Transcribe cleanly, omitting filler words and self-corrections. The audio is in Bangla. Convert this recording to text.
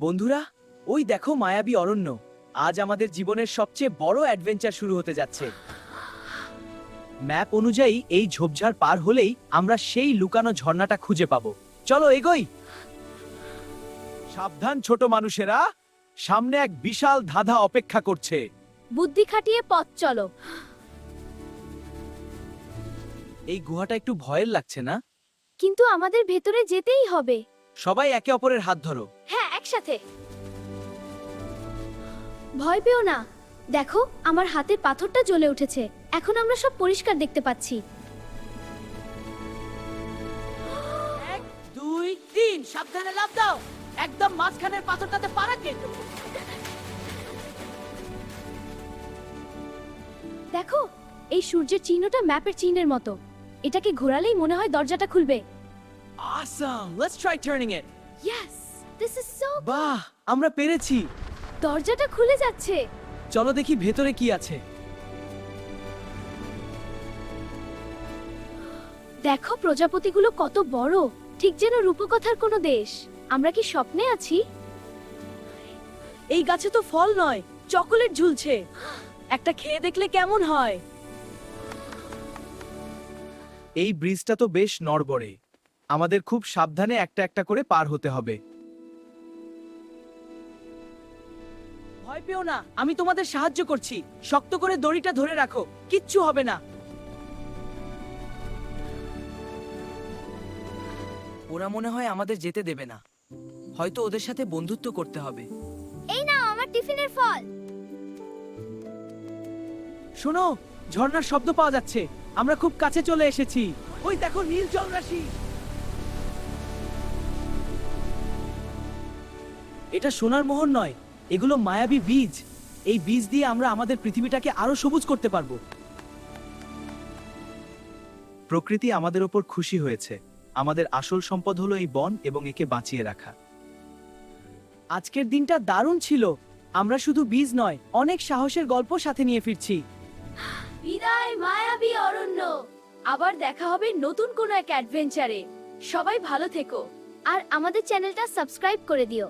বন্ধুরা, ওই দেখো মায়াবী অরণ্য। আজ আমাদের জীবনের সবচেয়ে বড় অ্যাডভেঞ্চার শুরু হতে যাচ্ছে। ম্যাপ অনুযায়ী এই ঝোপঝাড় পার হলেই আমরা সেই লুকানো ঝর্ণাটা খুঁজে পাবো। চলো এগোই। সাবধান ছোট মানুষেরা, সামনে এক বিশাল ধাঁধা অপেক্ষা করছে। বুদ্ধি খাটিয়ে পথ চলো। এই গুহাটা একটু ভয়ের লাগছে না? কিন্তু আমাদের ভেতরে যেতেই হবে। সবাই একে অপরের হাত ধরো। হ্যাঁ, একসাথে। ভয় পেও না। দেখো, আমার হাতের পাথরটা জ্বলে উঠেছে। এখন আমরা সব পরিষ্কার দেখতে পাচ্ছি। 1 2 3 সাবধানে লাফ দাও। একদম মাঝখানের পাথরটাতে পা রাখবে। দেখো, এই সূর্যের চিহ্নটা ম্যাপের চিহ্নের মতো। এটাকে ঘোরালেই মনে হয় দরজাটা খুলবে। Awesome! Let's try turning it. Yes, this is so. বাহ, আমরা পেরেছি। দরজাটা খুলে যাচ্ছে। চলো দেখি ভেতরে কি আছে। দেখো, প্রজাপতিগুলো কত বড়, ঠিক যেন রূপকথার কোনো দেশ। আমরা কি স্বপ্নে আছি? এই গাছে তো ফল নয়, চকোলেট ঝুলছে। একটা খেয়ে দেখলে কেমন হয়? এই ব্রিজটা তো বেশ নড়বড়ে। আমাদের খুব সাবধানে একটা একটা করে পার হতে হবে। ভয় পেও না, আমি তোমাদের সাহায্য করছি। শক্ত করে দড়িটা ধরে রাখো, কিচ্ছু হবে না। ওরা মনে হয় আমাদের যেতে দেবে না। হয়তো ওদের সাথে বন্ধুত্ব করতে হবে। এই নাও আমার টিফিনের ফল। শোনো, ঝর্ণার শব্দ পাওয়া যাচ্ছে। আমরা খুব কাছে চলে এসেছি। ওই দেখো নীল জলরাশি। এটা সোনার মোহর নয়, এগুলো মায়াবী বীজ। এই বীজ দিয়ে আমরা আমাদের পৃথিবীটাকে আরো সবুজ করতে পারবো। প্রকৃতি আমাদের ওপর খুশি হয়েছে। আমাদের আসল সম্পদ হলো এই বন এবং একে বাঁচিয়ে রাখা। আজকের দিনটা দারুণ ছিল। আমরা শুধু বীজ নয়, অনেক সাহসের গল্প সাথে নিয়ে ফিরছি। বিদায় মায়াবী অরণ্য। আবার দেখা হবে নতুন কোনো এক অ্যাডভেঞ্চারে। সবাই ভালো থেকো আর আমাদের চ্যানেলটা সাবস্ক্রাইব করে দিও।